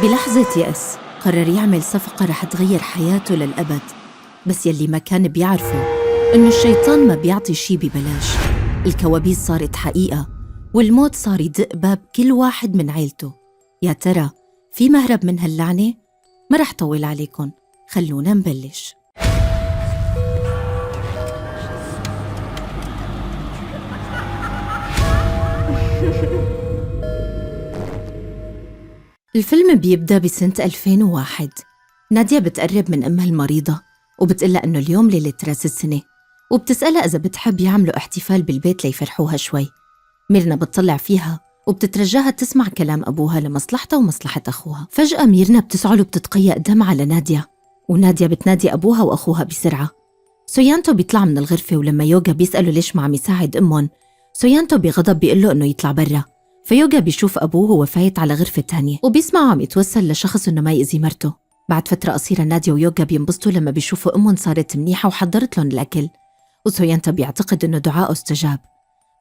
بلحظة يأس قرر يعمل صفقة رح تغير حياته للأبد. بس يلي ما كان بيعرفه إنه الشيطان ما بيعطي شي ببلاش. الكوابيس صارت حقيقة والموت صار يدق باب كل واحد من عيلته. يا ترى في مهرب من هاللعنة؟ ما رح طول عليكن، خلونا نبلش. الفيلم بيبدأ بسنة 2001. نادية بتقرب من أمها المريضة وبتقلها إنه اليوم ليلة رأس السنة، وبتسألها إذا بتحب يعملوا احتفال بالبيت ليفرحوها شوي. ميرنا بتطلع فيها وبتترجاها تسمع كلام أبوها لمصلحتها ومصلحة أخوها. فجأة ميرنا بتسعل وبتتقيأ دم على نادية، ونادية بتنادي أبوها وأخوها بسرعة. سويانتو بيطلع من الغرفة، ولما يوغا بيسأله ليش ما عم يساعد أمهم، سويانتو بغضب بيقله إنه يطلع برا. فيوغا بيشوف أبوه وهو فايت على غرفة تانية وبيسمعه عم يتوسل لشخص إنه ما يأذي مرته. بعد فترة قصيرة نادية ويوغا بينبسطوا لما بيشوفوا أمهم صارت منيحة وحضرت لهم الأكل، وسويانتو بيعتقد إنه دعاءه استجاب.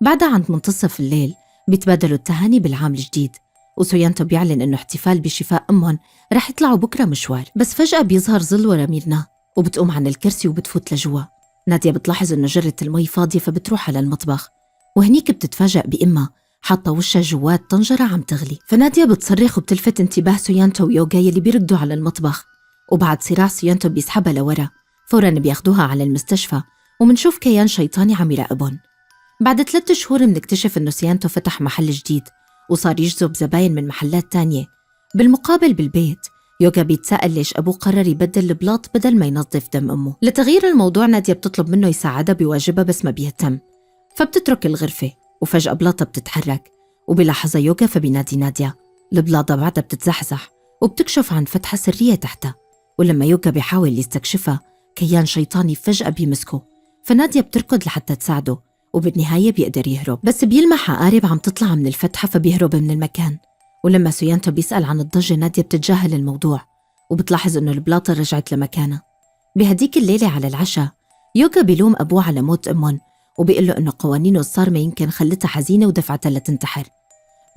بعدها عند منتصف الليل بيتبادلوا التهاني بالعام الجديد، وسويانتو بيعلن إنه احتفال بشفاء أمهم رح يطلعوا بكرة مشوار. بس فجأة بيظهر ظل ورا ميرنا وبتقوم عن الكرسي وبتفوت لجوا. نادية بتلاحظ إنه جرة المي فاضية فبتروح على المطبخ، وهنيك بتتفاجأ بإمها حاطة وشها جوات طنجرة عم تغلي. فنادية بتصرخ وبتلفت انتباه سويانتو ويوغا يلي بيردوا على المطبخ، وبعد صراع سويانتو بيسحبها لورا. فورا بياخدوها على المستشفى ومنشوف كيان شيطاني عم يراقبهم. بعد 3 شهور بنكتشف إنه سويانتو فتح محل جديد وصار يجذب زباين من محلات تانية. بالمقابل بالبيت يوغا بيتساءل ليش أبوه قرر يبدل البلاط بدل ما ينظف دم أمه. لتغيير الموضوع نادية بتطلب منه يساعدها بواجبها بس ما بيهتم، فبتترك الغرفة. وفجأة بلاطة بتتحرك وبلاحظها يوغا فبينادي نادية. البلاطة بعدها بتتزحزح وبتكشف عن فتحة سرية تحتها، ولما يوغا بيحاول يستكشفها كيان شيطاني فجأة بيمسكه. فنادية بتركض لحتى تساعده وبالنهاية بيقدر يهرب، بس بيلمح عقارب عم تطلع من الفتحة فبيهرب من المكان. ولما سويانتو بيسأل عن الضجة نادية بتتجاهل الموضوع وبتلاحظ إنه البلاطة رجعت لمكانها. بهديك الليلة على العشاء يوغا بيلوم أبوه على موت أمهم وبيقول له إنه قوانينه الصارمة يمكن خلتها حزينة ودفعتها لتنتحر.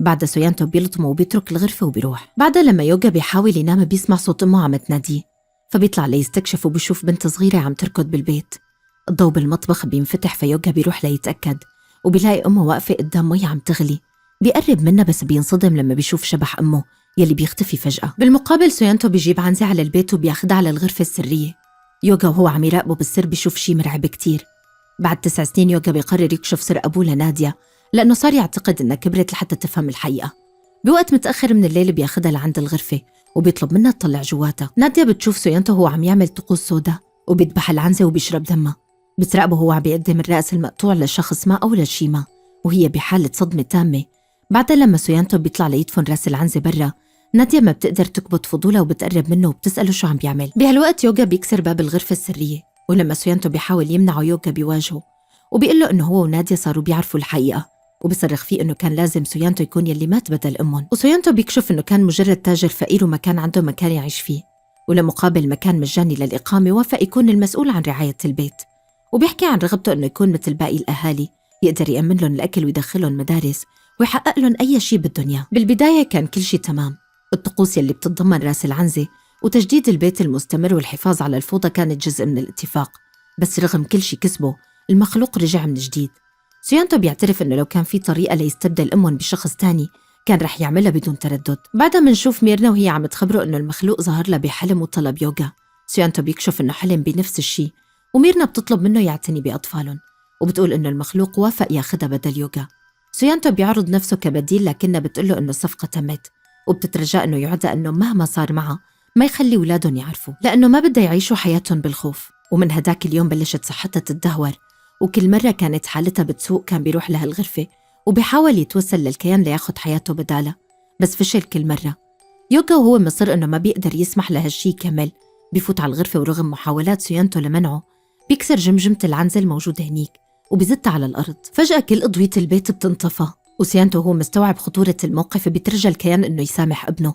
بعدها سويانتو بيلطمه وبيترك الغرفة وبيروح. بعدها لما يوغا بيحاول ينام بيسمع صوت أمه عم تناديه، فبيطلع ليستكشف وبيشوف بنت صغيرة عم تركض بالبيت. الضوء بالمطبخ بينفتح فيوغا بيروح ليتأكد وبيلاقي أمه واقفة قدام مي عم تغلي. بيقرب منها بس بينصدم لما بيشوف شبح أمه يلي بيختفي فجأة. بالمقابل سويانتو بيجيب عنزة على البيت وبياخدها على الغرفة السرية. يوغا وهو عم يراقبه بالسر بيشوف شي مرعب كتير. بعد 9 سنين يوغا بيقرر يكشف سر أبوه لنادية لأنه صار يعتقد إنها كبرت لحتى تفهم الحقيقة. بوقت متأخر من الليل بياخدها لعند الغرفة وبيطلب منها تطلع جواتها. نادية بتشوف سويانتو وهو عم يعمل طقوس سودا وبيذبح العنزة وبيشرب دمها. بتراقبه وهو عم بيقدم الرأس المقطوع لشخص ما أو لشي ما، وهي بحالة صدمة تامة. بعدها لما سويانتو بيطلع ليدفن راس العنزة برا، نادية ما بتقدر تكبت فضولها وبتقرب منه وبتسأله شو عم بيعمل. بهالوقت يوغا بيكسر باب الغرفة السرية، ولما سويانتو بيحاول يمنعه يوغا بيواجهه وبيقول له إنه هو ونادية صاروا بيعرفوا الحقيقة، وبيصرخ فيه إنه كان لازم سويانتو يكون يلي مات بدل أمهم. وسويانتو بيكشف إنه كان مجرد تاجر فقير وما كان عنده مكان يعيش فيه، ولمقابل مكان مجاني للإقامة وافق يكون المسؤول عن رعاية البيت. وبيحكي عن رغبته إنه يكون مثل باقي الأهالي، يقدر يأمن لهم الأكل ويدخلهم مدارس ويحقق لهم أي شيء بدهم إياه. بالبداية كان كل شيء تمام، الطقوس يلي بتتضمن راس العنزة وتجديد البيت المستمر والحفاظ على الفوضى كانت جزء من الاتفاق. بس رغم كل شيء كسبه المخلوق رجع من جديد. سويانتو بيعترف إنه لو كان في طريقة ليستبدل أمهم بشخص تاني كان رح يعملها بدون تردد. بعدها منشوف ميرنا وهي عم تخبره إنه المخلوق ظهر لها بحلم وطلب يوغا. سويانتو بيكشف إنه حلم بنفس الشيء، وميرنا بتطلب منه يعتني بأطفالهم وبتقول إنه المخلوق وافق ياخدها بدل يوغا. سويانتو بيعرض نفسه كبديل لكنها بتقوله إنه الصفقة تمت وبتترجى إنه يعدها إنه مهما صار معها ما يخلي أولادهم يعرفوا، لأنه ما بدها يعيشوا حياتهم بالخوف. ومن هداك اليوم بلشت صحتها تتدهور، وكل مرة كانت حالتها بتسوء كان بيروح لها الغرفة وبيحاول يتوسل للكيان لياخد حياته بدالها، بس فشل كل مرة. يوغا وهو مصر إنه ما بيقدر يسمح لهالشي يكمل بيفوت على الغرفة، ورغم محاولات سويانتو لمنعه بيكسر جمجمة العنزة الموجودة هنيك وبيزتها على الأرض. فجأة كل أضوية البيت بتنطفى، وسويانتو وهو مستوعب خطورة الموقف بيترجى الكيان إنه يسامح ابنه.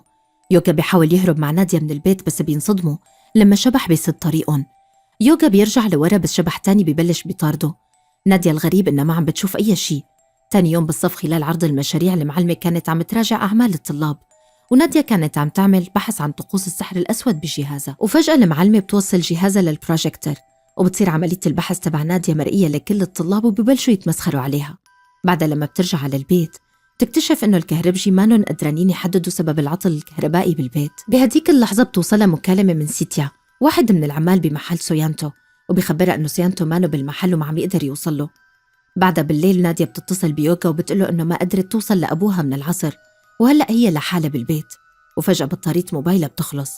يوغا بيحاول يهرب مع نادية من البيت بس بينصدموا لما شبح بيسد طريقهم. يوغا بيرجع لورا بس شبح تاني بيبلش بيطارده. نادية الغريب إنها ما عم بتشوف أي شيء. تاني يوم بالصف خلال عرض المشاريع المعلمة كانت عم تراجع أعمال الطلاب، وناديا كانت عم تعمل بحث عن طقوس السحر الأسود بجهازها، وفجأة المعلمة بتوصل جهازها للبروجيكتور، وبتصير عملية البحث تبع ناديا مرئية لكل الطلاب وببلشوا يتمسخروا عليها. بعدها لما بترجع على البيت بتكتشف إنه الكهربجي مانن قدرانين يحددوا سبب العطل الكهربائي بالبيت. بهديك اللحظة بتوصلها مكالمة من سيتيا، واحد من العمال بمحل سويانتو، وبيخبرها إنه سويانتو مانو بالمحل وما عم يقدر يوصله. بعدها بالليل ناديا بتتصل بيوغا وبتقله إنه ما قدرت توصل لأبوها من العصر، وهلأ هي لحالها بالبيت. وفجأة بطارية موبايلها بتخلص،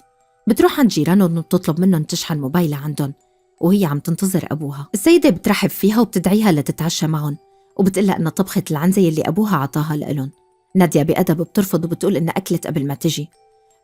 بتروح عند جيرانهم وبتطلب منهم تشحن موبايلها عندهم، وهي عم تنتظر أبوها. السيدة بترحب فيها وبتدعيها لتتعشى معهم، وبتقلها إنها طبخت العنزة يلي أبوها عطاها لإلهم. ناديا بأدب بترفض وبتقول إنها أكلت قبل ما تجي.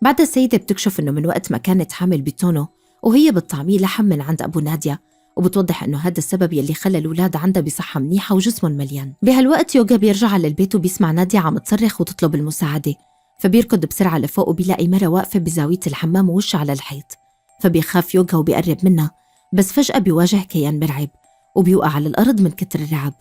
بعدها السيدة بتكشف إنه من وقت ما كانت حامل بتونو وهي بتطعميه لحم من عند أبو ناديا، وبتوضح إنه هذا السبب يلي خلى الأولاد عندها بصحة منيحة وجسمهم مليان. بهالوقت يوغا بيرجع على البيت وبيسمع ناديا عم تصرخ وتطلب المساعدة، فبيركض بسرعة لفوق وبيلاقي مرة واقفة بزاوية الحمام ووشها على الحيط. فبيخاف يوغا وبيقرب منها، بس فجأة بيواجه كيان مرعب وبيوقع على الأرض من كتر الرعب.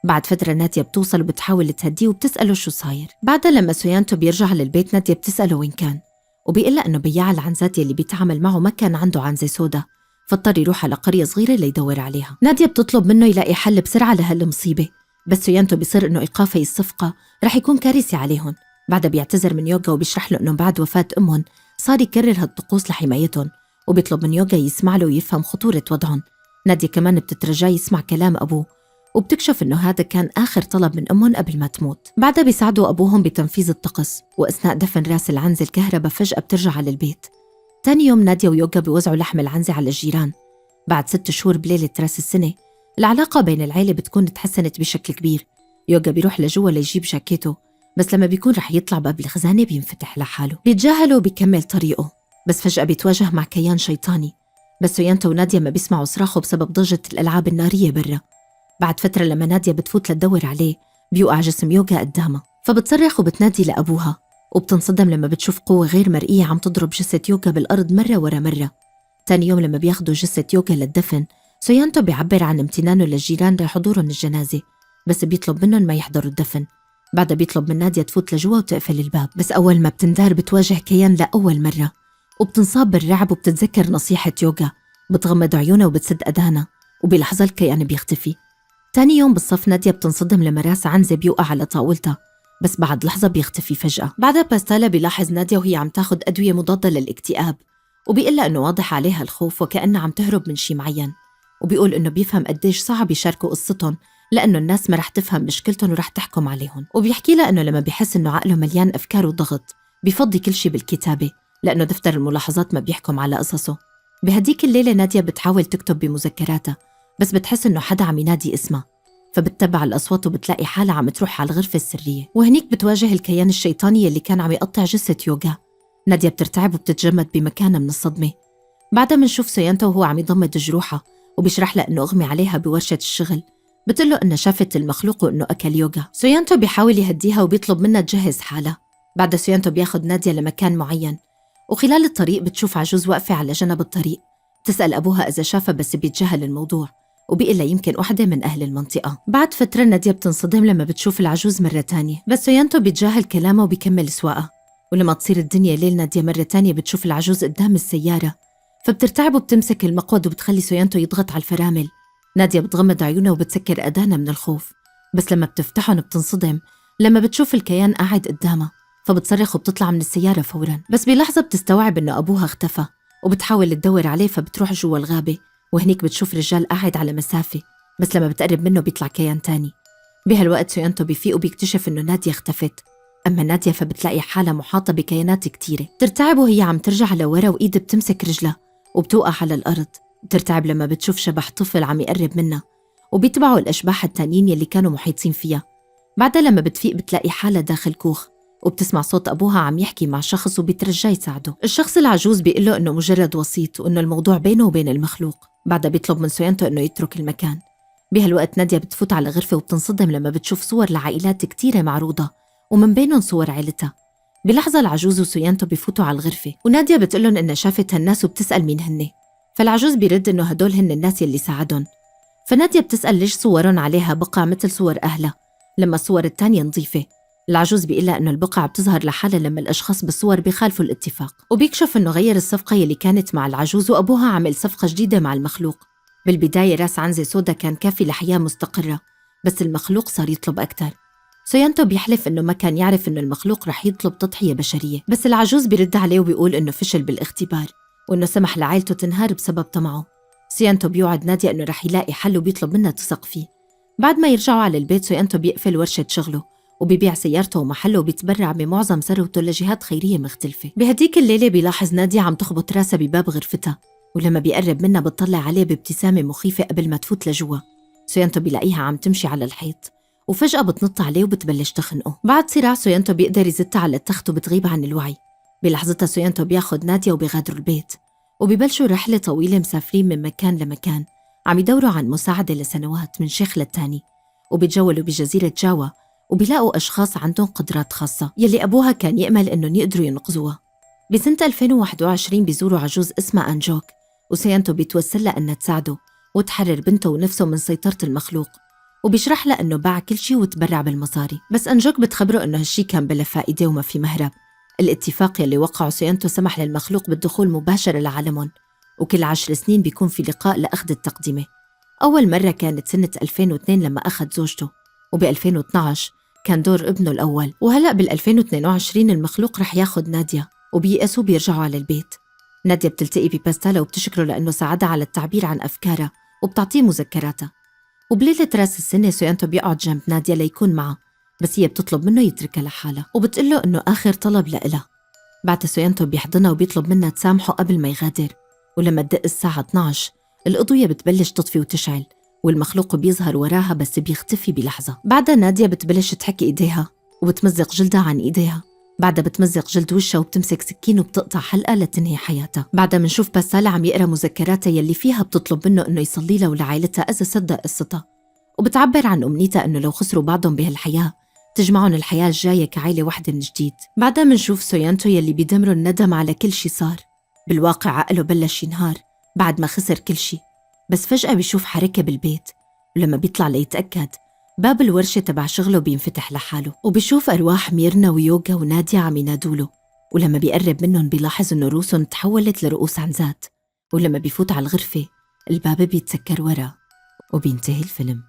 بعد فترة ناديا بتوصل وبتحاول تهديه وبتسأله شو صاير. بعدها لما سويانتو بيرجع للبيت ناديا بتسأله وين كان، وبيقلها إنه بياع العنزات يلي بيتعامل معه ما كان عنده عنزة سودا، فاضطر يروح على قرية صغيرة ليدور عليها. ناديا بتطلب منه يلاقي حل بسرعة لهالمصيبة، بس سويانتو بيصر إنه إيقافي الصفقة رح يكون كارثة عليهم. بعدها بيعتذر من يوغا وبيشرح له إنه بعد وفاة أمهم صار يكرر هالطقوس لحمايتهم، وبيطلب من يوغا يسمع له ويفهم خطورة وضعهم. ناديا كمان بتترجاه يسمع كلام أبوه، وبتكشف إنه هذا كان آخر طلب من أمهم قبل ما تموت. بعدها بيساعدوا أبوهم بتنفيذ الطقس، وأثناء دفن راس العنزة الكهرباء فجأة بترجع على البيت. تاني يوم ناديا ويوغا بيوزعوا لحم العنزة على الجيران. بعد 6 شهور بليلة راس السنة العلاقة بين العيلة بتكون تحسنت بشكل كبير. يوغا بيروح لجوا ليجيب جاكيته، بس لما بيكون رح يطلع باب الخزانة بينفتح لحاله. بيتجاهله وبيكمل طريقه، بس فجأة بيتواجه مع كيان شيطاني. بس سويانتا وناديا ما بيسمعوا صراخه بسبب ضجة الألعاب النارية برا. بعد فترة لما ناديا بتفوت لتدور عليه بيوقع جسم يوغا قدامها، فبتصرخ وبتنادي لأبوها، وبتنصدم لما بتشوف قوة غير مرئية عم تضرب جثة يوغا بالأرض مرة ورا مرة. تاني يوم لما بياخدوا جثة يوغا للدفن سويانتو بيعبر عن امتنانه للجيران لحضورهم الجنازة، بس بيطلب منهم ما يحضروا الدفن. بعدها بيطلب من ناديا تفوت لجوا وتقفل الباب، بس أول ما بتندار بتواجه كيان لأول مرة، وبتنصاب بالرعب وبتتذكر نصيحة يوغا. بتغمض عيونها وبتسد أذانها، وبلحظة الكيان بيختفي. تاني يوم بالصف ناديا بتنصدم لما راس عنزة بيوقع على طاولتها، بس بعد لحظة بيختفي فجأة. بعدها باستالا بيلاحظ ناديا وهي عم تاخد أدوية مضادة للاكتئاب، وبيقلها إنه واضح عليها الخوف وكأنها عم تهرب من شي معين، وبيقول إنه بيفهم قديش صعب يشاركوا قصتهم لأنه الناس ما رح تفهم مشكلتهم ورح تحكم عليهم. وبيحكي لها إنه لما بيحس إنه عقله مليان أفكار وضغط بيفضي كل شي بالكتابة، لأنه دفتر الملاحظات ما بيحكم على قصصه. بهديك الليلة ناديا بتحاول تكتب بمذكراتها، بس بتحس إنه حدا عم ينادي اسمها، فبتتبع الأصوات وبتلاقي حالها عم تروح على الغرفة السرية. وهنيك بتواجه الكيان الشيطاني اللي كان عم يقطع جثة يوغا. ناديا بترتعب وبتتجمد بمكانها من الصدمة. بعدها منشوف سويانتا وهو عم يضمد جروحها، وبيشرح لها إنه أغمي عليها بورشة الشغل. بتقله إنها شافت المخلوق وإنه أكل يوغا. سويانتا بيحاول يهديها وبيطلب منها تجهز حالها. بعدها سويانتا بياخد ناديا لمكان معين، وخلال الطريق بتشوف عجوز واقفة على جنب الطريق. بتسأل أبوها إذا شافها، بس بيتجاهل الموضوع وبيقلها يمكن واحدة من أهل المنطقة. بعد فترة ناديا بتنصدم لما بتشوف العجوز مرة تانية، بس سويانتو بيتجاهل كلامه وبيكمل سواقة. ولما تصير الدنيا ليل ناديا مرة تانية بتشوف العجوز قدام السيارة، فبترتعب وبتمسك المقود وبتخلي سويانتو يضغط على الفرامل. ناديا بتغمض عيونها وبتسكر أذانها من الخوف، بس لما بتفتحهم بتنصدم لما بتشوف الكيان قاعد قدامها، فبتصرخ وبتطلع من السيارة فورا. بس بلحظة بتستوعب إنه أبوها اختفى، وبتحاول تدور عليه، فبتروح جوا الغابة. وهنيك بتشوف رجال قاعد على مسافة، بس لما بتقرب منه بيطلع كيان تاني. بهالوقت سويانتو بيفيق وبيكتشف إنه ناديا اختفت. أما ناديا فبتلاقي حالها محاطة بكيانات كتيرة. ترتعب وهي عم ترجع لورا وإيدها بتمسك رجلها وبتوقع على الأرض. بترتعب لما بتشوف شبح طفل عم يقرب منها، وبيتبعوا الأشباح التانيين يلي كانوا محيطين فيها. بعدها لما بتفيق بتلاقي حالها داخل كوخ، وبتسمع صوت أبوها عم يحكي مع شخص وبيترجى يساعده. الشخص العجوز بيقله إنه مجرد وسيط، وإنه الموضوع بينه وبين المخلوق. بعدها بيطلب من سويانتو إنه يترك المكان. بهالوقت ناديا بتفوت على غرفة وبتنصدم لما بتشوف صور لعائلات كتيرة معروضة، ومن بينهم صور عيلتها. بلحظة العجوز وسويانتو بيفوتوا على الغرفة، وناديا بتقلن إنها شافت هالناس وبتسأل مين هن. فالعجوز بيرد إنه هدول هن الناس يلي ساعدهم. فناديا بتسأل ليش صورهم عليها بقع مثل صور أهلها لما الصور التانية نظيفة. العجوز بيقلها إنه البقع بتظهر لحالها لما الأشخاص بالصور بيخالفوا الاتفاق، وبيكشف إنه غير الصفقة يلي كانت مع العجوز وأبوها عمل صفقة جديدة مع المخلوق. بالبداية راس عنزة سودا كان كافي لحياة مستقرة، بس المخلوق صار يطلب أكتر. سويانتو بيحلف إنه ما كان يعرف إنه المخلوق رح يطلب تضحية بشرية، بس العجوز بيرد عليه وبيقول إنه فشل بالاختبار وإنه سمح لعائلته تنهار بسبب طمعه. سويانتو بيوعد نادية إنه رح يلاقي حل وبيطلب منها تثق فيه. بعد ما يرجعوا على البيت سويانتو بيقفل ورشة شغله وبيبيع سيارته ومحله وبيتبرع بمعظم ثروته لجهات خيرية مختلفة. بهديك الليلة بيلاحظ نادية عم تخبط راسها بباب غرفتها، ولما بيقرب منها بتطلع عليه بابتسامة مخيفة قبل ما تفوت لجوا. سويانتو بيلاقيها عم تمشي على الحيط وفجأة بتنط عليه وبتبلش تخنقه. بعد صراع سويانتو بيقدر يزتها على التخت وبتغيب عن الوعي. بلحظتها سويانتو بياخد نادية وبيغادروا البيت وبيبلشوا رحلة طويلة مسافرين من مكان لمكان، عم يدوروا عن مساعدة لسنوات من شيخ للتاني، وبيتجولوا بجزيرة جاوا وبيلاقوا أشخاص عندهم قدرات خاصة يلي أبوها كان يأمل إنهم يقدروا ينقذوها. بسنة 2021 بيزوروا عجوز اسمها أنجوك، وسيانتو بيتوسل لها إنها تساعده وتحرر بنته ونفسه من سيطرة المخلوق، وبيشرح لها إنه باع كل شي وتبرع بالمصاري. بس أنجوك بتخبره إنه هالشي كان بلا فائدة وما في مهرب. الاتفاق يلي وقعه سيانتو سمح للمخلوق بالدخول مباشرة لعالمهم، وكل 10 سنين بيكون في لقاء لأخذ التقدمة. أول مرة كانت سنة 2002 لما أخذ زوجته، وب2012 كان دور ابنه الأول، وهلأ بال2022 المخلوق رح ياخد نادية، وبييأسوا بيرجعوا على البيت. نادية بتلتقي بباستالا وبتشكره لأنه ساعدها على التعبير عن أفكارها وبتعطيه مذكراتها. وبليلة راس السنة سويانتو بيقعد جنب نادية ليكون معها، بس هي بتطلب منه يتركها لحالها وبتقله إنه آخر طلب لإلها. بعد سويانتو بيحضنها وبيطلب منها تسامحه قبل ما يغادر، ولما تدق الساعة 12 الأضوية بتبلش تطفي وتشعل، والمخلوق بيظهر وراها بس بيختفي بلحظة. بعدها نادية بتبلش تحك إيديها وبتمزق جلدها عن إيديها، بعدها بتمزق جلد وشها وبتمسك سكين وبتقطع حلقة لتنهي حياتها. بعدها منشوف باستالا عم يقرأ مذكراتها يلي فيها بتطلب منه إنه يصلي لها ولعائلتها إذا صدق قصتها، وبتعبر عن أمنيتها إنه لو خسروا بعضهم بهالحياة تجمعهم الحياة الجاية كعائلة وحدة من جديد. بعدها منشوف سويانتو يلي بيدمره الندم على كل شي صار. بالواقع عقله بلش ينهار بعد ما خسر كل شي، بس فجأة بيشوف حركة بالبيت، ولما بيطلع ليتأكد باب الورشة تبع شغله بينفتح لحاله، وبيشوف أرواح ميرنا ويوغا ونادية عم ينادوله، ولما بيقرب منهم بيلاحظ إنه رؤوسهم تحولت لرؤوس عنزات، ولما بيفوت على الغرفة الباب بيتسكر وراه وبينتهي الفيلم.